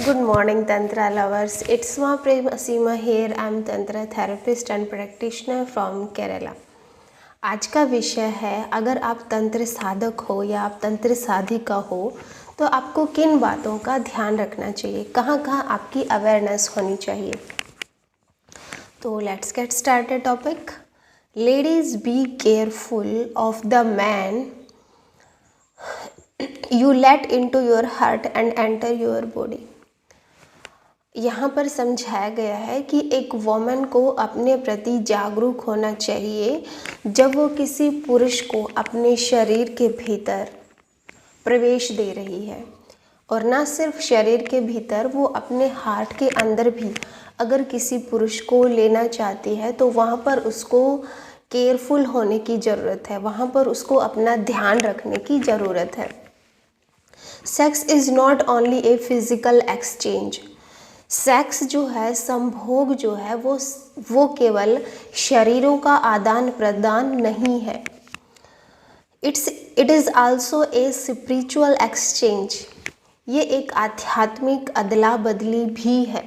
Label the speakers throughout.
Speaker 1: Good morning, Tantra lovers. It's my Prem Asima here. I'm Tantra therapist and practitioner from Kerala. आज का विषय है, अगर आप तंत्र साधक हो या आप तंत्र साधिका हो तो आपको किन बातों का ध्यान रखना चाहिए, कहाँ कहाँ आपकी अवेयरनेस होनी चाहिए। तो let's get started topic. Ladies be careful of the man you let into your heart and enter your body. यहाँ पर समझाया गया है कि एक वोमेन को अपने प्रति जागरूक होना चाहिए जब वो किसी पुरुष को अपने शरीर के भीतर प्रवेश दे रही है, और ना सिर्फ शरीर के भीतर, वो अपने हार्ट के अंदर भी अगर किसी पुरुष को लेना चाहती है तो वहाँ पर उसको केयरफुल होने की ज़रूरत है, वहाँ पर उसको अपना ध्यान रखने की ज़रूरत है। Sex is not only A physical exchange. Sex जो है, संभोग जो है, वो केवल शरीरों का आदान प्रदान नहीं है। It is also a spiritual exchange. ये एक आध्यात्मिक अदला बदली भी है।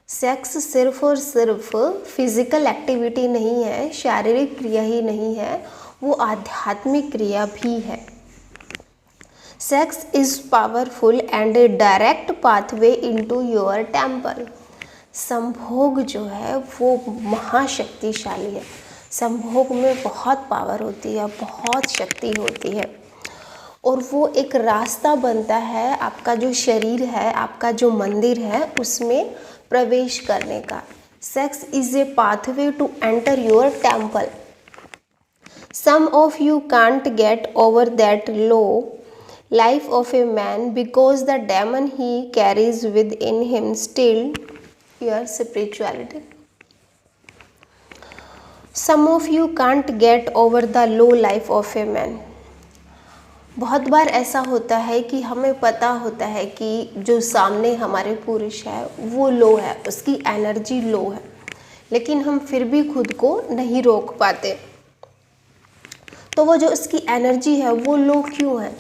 Speaker 1: सेक्स सिर्फ और सिर्फ फिजिकल एक्टिविटी नहीं है, शारीरिक क्रिया ही नहीं है, वो आध्यात्मिक क्रिया भी है। Sex is powerful and A direct pathway into your temple. संभोग जो है वो महाशक्तिशाली है। संभोग में बहुत पावर होती है, बहुत शक्ति होती है, और वो एक रास्ता बनता है आपका जो शरीर है, आपका जो मंदिर है, उसमें प्रवेश करने का। Sex is a pathway to enter your temple. Some of you can't get over that low life of a man because the demon he carries within him still your spirituality. Some of you can't get over the low life of a man. बहुत बार ऐसा होता है कि हमें पता होता है कि जो सामने हमारे पुरुष है वो लो है, उसकी एनर्जी लो है, लेकिन हम फिर भी खुद को नहीं रोक पाते। तो वो जो उसकी एनर्जी है वो लो क्यों है?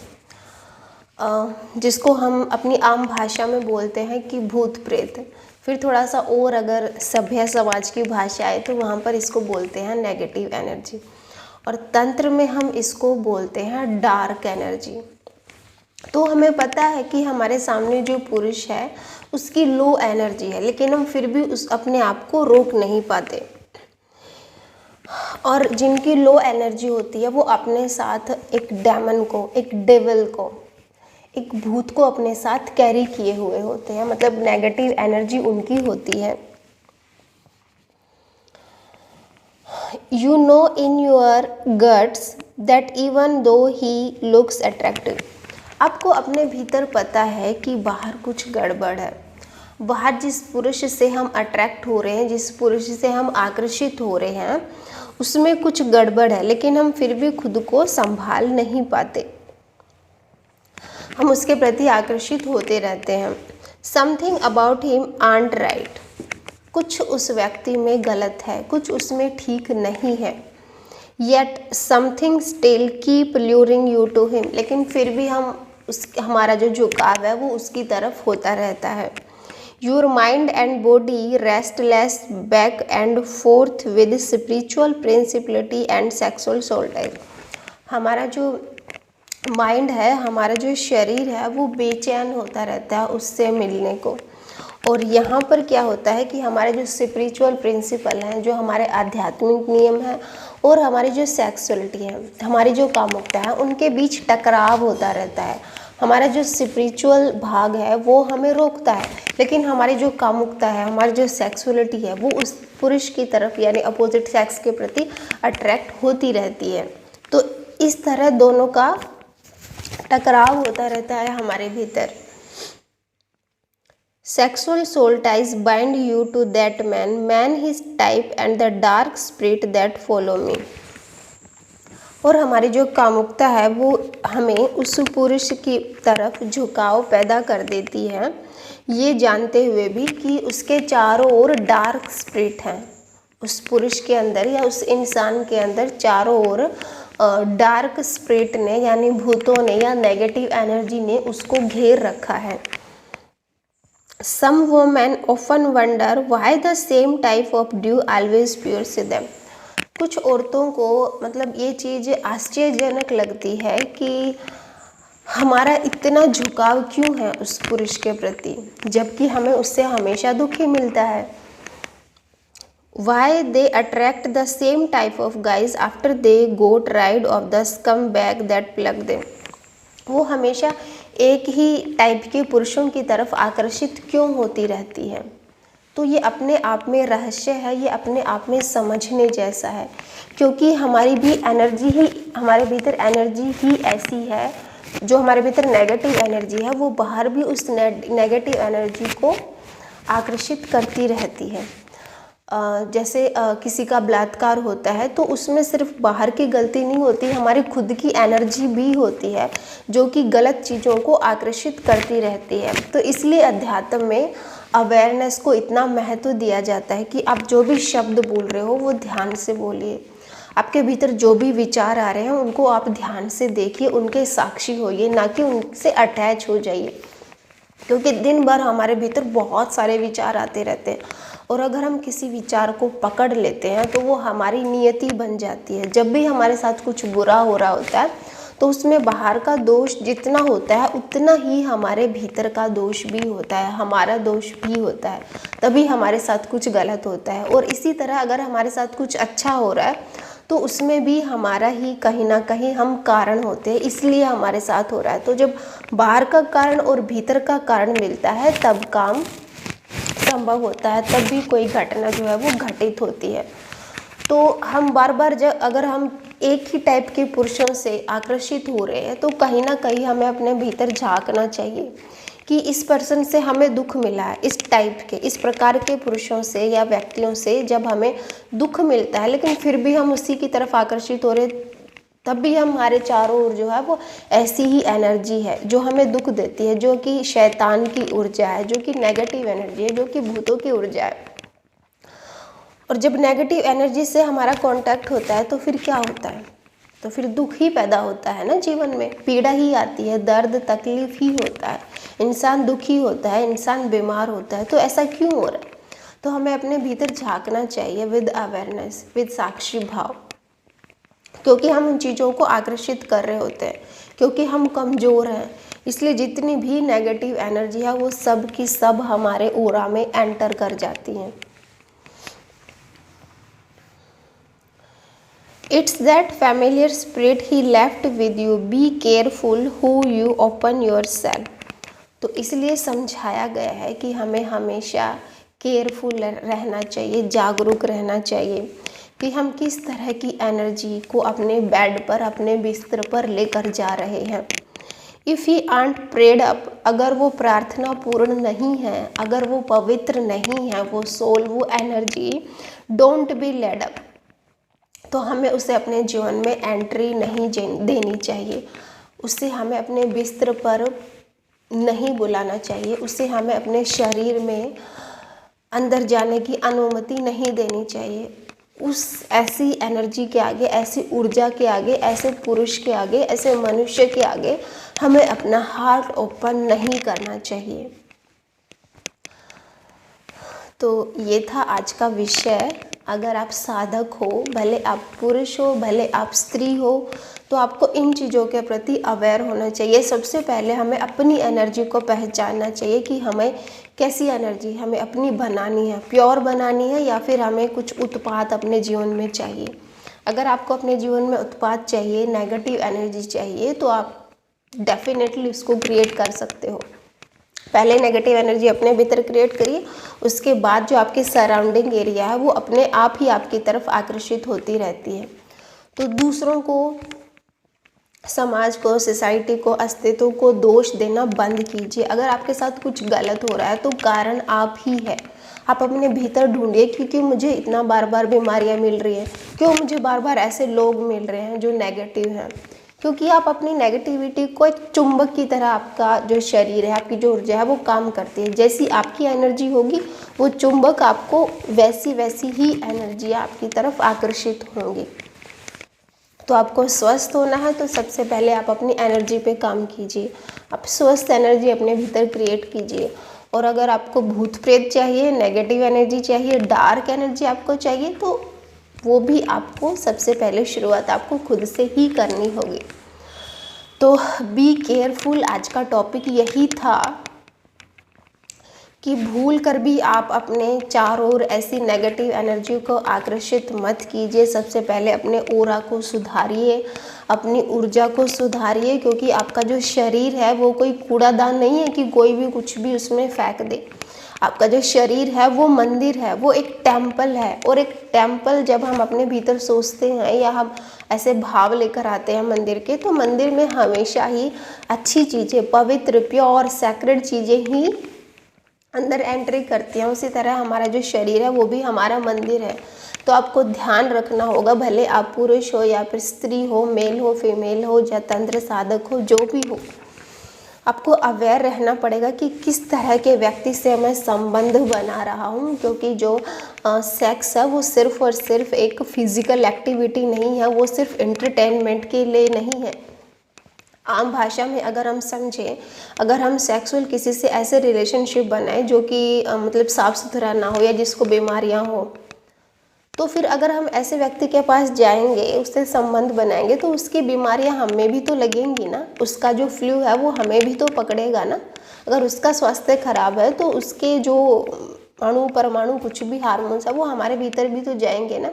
Speaker 1: जिसको हम अपनी आम भाषा में बोलते हैं कि भूत प्रेत। फिर थोड़ा सा और अगर सभ्य समाज की भाषा है तो वहाँ पर इसको बोलते हैं नेगेटिव एनर्जी, और तंत्र में हम इसको बोलते हैं डार्क एनर्जी। तो हमें पता है कि हमारे सामने जो पुरुष है उसकी लो एनर्जी है, लेकिन हम फिर भी अपने आप को रोक नहीं पाते। और जिनकी लो एनर्जी होती है वो अपने साथ एक डेमन को, एक डेविल को, एक भूत को अपने साथ कैरी किए हुए होते हैं, मतलब नेगेटिव एनर्जी उनकी होती है। You know in your guts that even though he looks attractive. आपको अपने भीतर पता है कि बाहर कुछ गड़बड़ है। बाहर जिस पुरुष से हम अट्रैक्ट हो रहे हैं, जिस पुरुष से हम आकर्षित हो रहे हैं, उसमें कुछ गड़बड़ है, लेकिन हम फिर भी खुद को संभाल नहीं पाते। हम उसके प्रति आकर्षित होते रहते हैं। Something about him ain't right. कुछ उस व्यक्ति में गलत है, कुछ उसमें ठीक नहीं है। Yet something still keep luring you to him. लेकिन फिर भी हमारा जो झुकाव है वो उसकी तरफ होता रहता है। Your mind and body restless back and forth with spiritual principality and sexual subtle. हमारा जो माइंड है, हमारा जो शरीर है, वो बेचैन होता रहता है उससे मिलने को। और यहाँ पर क्या होता है कि हमारे जो स्पिरिचुअल प्रिंसिपल हैं, जो हमारे आध्यात्मिक नियम हैं, और हमारी जो सेक्सुअलिटी है, हमारी जो कामुकता है, उनके बीच टकराव होता रहता है। हमारा जो स्पिरिचुअल भाग है वो हमें रोकता है, लेकिन हमारी जो कामुकता है, हमारी जो सेक्सुअलिटी है, वो उस पुरुष की तरफ यानी अपोजिट सेक्स के प्रति अट्रैक्ट होती रहती है। तो इस तरह दोनों का टकराव होता रहता है हमारे भीतर। Sexual soul ties bind you to that man his type and the dark spirit that follow me. और हमारी जो कामुकता है वो हमें उस पुरुष की तरफ झुकाव पैदा कर देती है, ये जानते हुए भी कि उसके चारों ओर डार्क स्पिरिट हैं। उस पुरुष के अंदर या उस इंसान के अंदर चारों ओर डार्क स्पिरिट ने यानी भूतों ने या नेगेटिव एनर्जी ने उसको घेर रखा है। Some women often wonder why the same type of dude always pursues them. कुछ औरतों को मतलब ये चीज़ आश्चर्यजनक लगती है कि हमारा इतना झुकाव क्यों है उस पुरुष के प्रति, जबकि हमें उससे हमेशा दुख ही मिलता है। Why they attract the same type of guys after they got rid of the scumbag that plagued them। वो हमेशा एक ही टाइप के पुरुषों की तरफ आकर्षित क्यों होती रहती है। तो ये अपने आप में रहस्य है, ये अपने आप में समझने जैसा है, क्योंकि हमारी भी एनर्जी ही, हमारे भीतर एनर्जी ही ऐसी है, जो हमारे भीतर नेगेटिव एनर्जी है वो बाहर भी उस नेगेटिव एनर्जी को आकर्षित करती रहती है। जैसे किसी का बलात्कार होता है तो उसमें सिर्फ बाहर की गलती नहीं होती, हमारी खुद की एनर्जी भी होती है जो कि गलत चीज़ों को आकर्षित करती रहती है। तो इसलिए अध्यात्म में अवेयरनेस को इतना महत्व दिया जाता है कि आप जो भी शब्द बोल रहे हो वो ध्यान से बोलिए। आपके भीतर जो भी विचार आ रहे हैं उनको आप ध्यान से देखिए, उनके साक्षी होइए, ना कि उनसे अटैच हो जाइए। क्योंकि दिन भर हमारे भीतर बहुत सारे विचार आते रहते हैं और अगर हम किसी विचार को पकड़ लेते हैं तो वो हमारी नियति बन जाती है। जब भी हमारे साथ कुछ बुरा हो रहा होता है तो उसमें बाहर का दोष जितना होता है उतना ही हमारे भीतर का दोष भी होता है, हमारा दोष भी होता है, तभी हमारे साथ कुछ गलत होता है। और इसी तरह अगर हमारे साथ कुछ अच्छा हो रहा है तो उसमें भी हमारा ही कहीं ना कहीं हम कारण होते हैं, इसलिए हमारे साथ हो रहा है। तो जब बाहर का कारण और भीतर का कारण मिलता है तब काम संभव होता है, तब भी कोई घटना जो है वो घटित होती है। तो हम बार बार जब अगर हम एक ही टाइप के पुरुषों से आकर्षित हो रहे हैं तो कहीं ना कहीं हमें अपने भीतर झांकना चाहिए कि इस पर्सन से हमें दुख मिला है, इस टाइप के, इस प्रकार के पुरुषों से या व्यक्तियों से जब हमें दुख मिलता है लेकिन फिर भी हम उसी की तरफ आकर्षित हो रहे, तब भी हमारे चारों ओर जो है वो ऐसी ही एनर्जी है जो हमें दुख देती है, जो कि शैतान की ऊर्जा है, जो कि नेगेटिव एनर्जी है, जो कि भूतों की ऊर्जा है। और जब नेगेटिव एनर्जी से हमारा कांटेक्ट होता है तो फिर क्या होता है, तो फिर दुख ही पैदा होता है ना, जीवन में पीड़ा ही आती है, दर्द तकलीफ ही होता है, इंसान दुखी होता है, इंसान बीमार होता है। तो ऐसा क्यों हो रहा है? तो हमें अपने भीतर झांकना चाहिए विद अवेयरनेस, विद साक्षी भाव, क्योंकि हम उन चीज़ों को आकर्षित कर रहे होते हैं, क्योंकि हम कमज़ोर हैं। इसलिए जितनी भी नेगेटिव एनर्जी है वो सब की सब हमारे ऑरा में एंटर कर जाती हैं। It's that familiar spirit he left with you. Be careful who you open yourself. तो इसलिए समझाया गया है कि हमें हमेशा केयरफुल रहना चाहिए, जागरूक रहना चाहिए कि हम किस तरह की एनर्जी को अपने बेड पर, अपने बिस्तर पर लेकर जा रहे हैं। If he ain't prayed up, अगर वो प्रार्थना पूर्ण नहीं है, अगर वो पवित्र नहीं है, वो सोल, वो energy, don't be led up, तो हमें उसे अपने जीवन में एंट्री नहीं देनी चाहिए, उससे हमें अपने बिस्तर पर नहीं बुलाना चाहिए, उसे हमें अपने शरीर में अंदर जाने की अनुमति नहीं देनी चाहिए। उस ऐसी एनर्जी के आगे, ऐसी ऊर्जा के आगे, ऐसे पुरुष के आगे, ऐसे मनुष्य के आगे हमें अपना हार्ट ओपन नहीं करना चाहिए। तो ये था आज का विषय। अगर आप साधक हो, भले आप पुरुष हो, भले आप स्त्री हो, तो आपको इन चीज़ों के प्रति अवेयर होना चाहिए। सबसे पहले हमें अपनी एनर्जी को पहचानना चाहिए कि हमें कैसी एनर्जी हमें अपनी बनानी है, प्योर बनानी है, या फिर हमें कुछ उत्पाद अपने जीवन में चाहिए। अगर आपको अपने जीवन में उत्पाद चाहिए, नेगेटिव एनर्जी चाहिए, तो आप डेफिनेटली उसको क्रिएट कर सकते हो। पहले नेगेटिव एनर्जी अपने भीतर क्रिएट करिए, उसके बाद जो आपके सराउंडिंग एरिया है वो अपने आप ही आपकी तरफ आकर्षित होती रहती है। तो दूसरों को, समाज को, सोसाइटी को, अस्तित्व को दोष देना बंद कीजिए। अगर आपके साथ कुछ गलत हो रहा है तो कारण आप ही है। आप अपने भीतर ढूंढिए कि क्यों मुझे इतना बार बार बीमारियां मिल रही हैं, क्यों मुझे बार बार ऐसे लोग मिल रहे हैं जो नेगेटिव हैं। क्योंकि आप अपनी नेगेटिविटी को एक चुंबक की तरह, आपका जो शरीर है, आपकी जो ऊर्जा है वो काम करती है। जैसी आपकी एनर्जी होगी वो चुंबक आपको वैसी ही एनर्जी आपकी तरफ आकर्षित होंगी। तो आपको स्वस्थ होना है तो सबसे पहले आप अपनी एनर्जी पे काम कीजिए, आप स्वस्थ एनर्जी अपने भीतर क्रिएट कीजिए। और अगर आपको भूत प्रेत चाहिए, नेगेटिव एनर्जी चाहिए, डार्क एनर्जी आपको चाहिए, तो वो भी आपको सबसे पहले शुरुआत आपको खुद से ही करनी होगी। तो बी केयरफुल, आज का टॉपिक यही था कि भूल कर भी आप अपने चारों ओर ऐसी नेगेटिव एनर्जी को आकर्षित मत कीजिए। सबसे पहले अपने ऑरा को सुधारिए, अपनी ऊर्जा को सुधारिए, क्योंकि आपका जो शरीर है वो कोई कूड़ादान नहीं है कि कोई भी कुछ भी उसमें फेंक दे। आपका जो शरीर है वो मंदिर है, वो एक टेम्पल है। और एक टेम्पल जब हम अपने भीतर सोचते हैं या हम ऐसे भाव लेकर आते हैं मंदिर के, तो मंदिर में हमेशा ही अच्छी चीज़ें, पवित्र, प्योर, सैक्रेड चीज़ें ही अंदर एंट्री करती हैं। उसी तरह हमारा जो शरीर है वो भी हमारा मंदिर है। तो आपको ध्यान रखना होगा, भले आप पुरुष हो या फिर स्त्री हो, मेल हो, फीमेल हो, या तंत्र साधक हो, जो भी हो, आपको अवेयर रहना पड़ेगा कि किस तरह के व्यक्ति से मैं संबंध बना रहा हूँ। क्योंकि जो सेक्स है वो सिर्फ और सिर्फ एक फिजिकल एक्टिविटी नहीं है, वो सिर्फ एंटरटेनमेंट के लिए नहीं है। आम भाषा में अगर हम समझें, अगर हम सेक्सुअल किसी से ऐसे रिलेशनशिप बनाए जो कि मतलब साफ़ सुथरा ना हो या जिसको बीमारियां हो, तो फिर अगर हम ऐसे व्यक्ति के पास जाएंगे, उससे संबंध बनाएंगे, तो उसकी बीमारियां हमें भी तो लगेंगी ना। उसका जो फ्लू है वो हमें भी तो पकड़ेगा ना। अगर उसका स्वास्थ्य खराब है तो उसके जो अणु परमाणु कुछ भी हार्मोन्स है वो हमारे भीतर भी तो जाएंगे ना।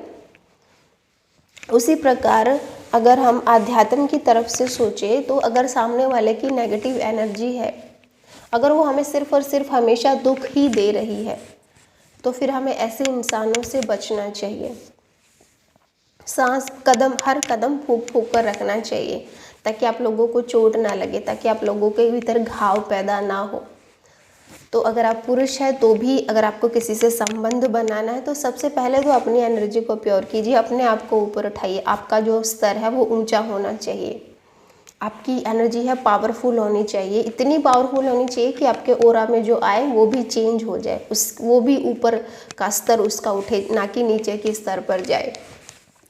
Speaker 1: उसी प्रकार अगर हम आध्यात्म की तरफ से सोचें, तो अगर सामने वाले की नेगेटिव एनर्जी है, अगर वो हमें सिर्फ और सिर्फ हमेशा दुख ही दे रही है, तो फिर हमें ऐसे इंसानों से बचना चाहिए। सांस हर कदम फूंक फूंक कर रखना चाहिए, ताकि आप लोगों को चोट ना लगे, ताकि आप लोगों के भीतर घाव पैदा ना हो। तो अगर आप पुरुष हैं तो भी अगर आपको किसी से संबंध बनाना है, तो सबसे पहले तो अपनी एनर्जी को प्योर कीजिए, अपने आप को ऊपर उठाइए। आपका जो स्तर है वो ऊंचा होना चाहिए। आपकी एनर्जी है पावरफुल होनी चाहिए, इतनी पावरफुल होनी चाहिए कि आपके ऑरा में जो आए वो भी चेंज हो जाए, वो भी ऊपर का स्तर उसका उठे, ना कि नीचे के स्तर पर जाए।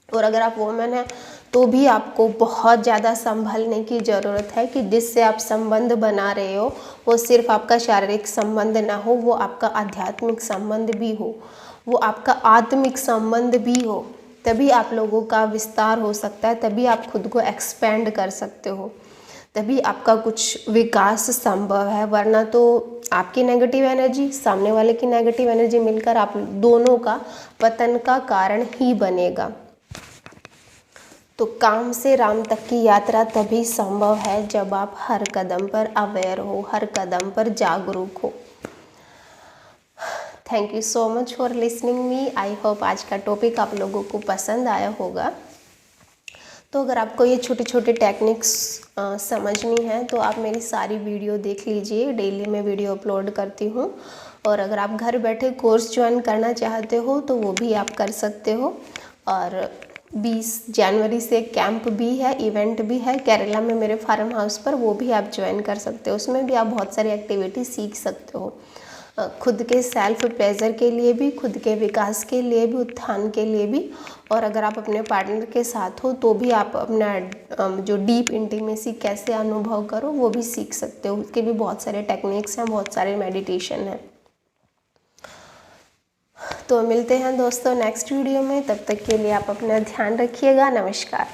Speaker 1: और अगर आप वुमेन हैं तो भी आपको बहुत ज़्यादा संभलने की ज़रूरत है कि जिससे आप संबंध बना रहे हो वो सिर्फ आपका शारीरिक संबंध ना हो, वो आपका आध्यात्मिक संबंध भी हो, वो आपका आत्मिक संबंध भी हो। तभी आप लोगों का विस्तार हो सकता है, तभी आप खुद को एक्सपेंड कर सकते हो, तभी आपका कुछ विकास संभव है। वरना तो आपकी नेगेटिव एनर्जी, सामने वाले की नेगेटिव एनर्जी मिलकर आप दोनों का पतन का कारण ही बनेगा। तो काम से राम तक की यात्रा तभी संभव है जब आप हर कदम पर अवेयर हो, हर कदम पर जागरूक हो। Thank you so much for listening me. I hope आज का टॉपिक आप लोगों को पसंद आया होगा। तो अगर आपको ये छोटे छोटे टेक्निक्स समझनी है तो आप मेरी सारी वीडियो देख लीजिए। डेली मैं वीडियो अपलोड करती हूँ। और अगर आप घर बैठे कोर्स ज्वाइन करना चाहते हो तो वो भी आप कर सकते हो। और 20 जनवरी से कैंप भी है, इवेंट भी है केरला में मेरे फार्म हाउस पर, वो भी आप ज्वाइन कर सकते हो। उसमें भी आप बहुत सारी एक्टिविटी सीख सकते हो, खुद के सेल्फ प्लेजर के लिए भी, खुद के विकास के लिए भी, उत्थान के लिए भी। और अगर आप अपने पार्टनर के साथ हो तो भी आप अपना जो डीप इंटीमेसी कैसे अनुभव करो वो भी सीख सकते हो। उसके भी बहुत सारे टेक्निक्स हैं, बहुत सारे मेडिटेशन हैं। तो मिलते हैं दोस्तों नेक्स्ट वीडियो में, तब तक के लिए आप अपना ध्यान रखिएगा। नमस्कार।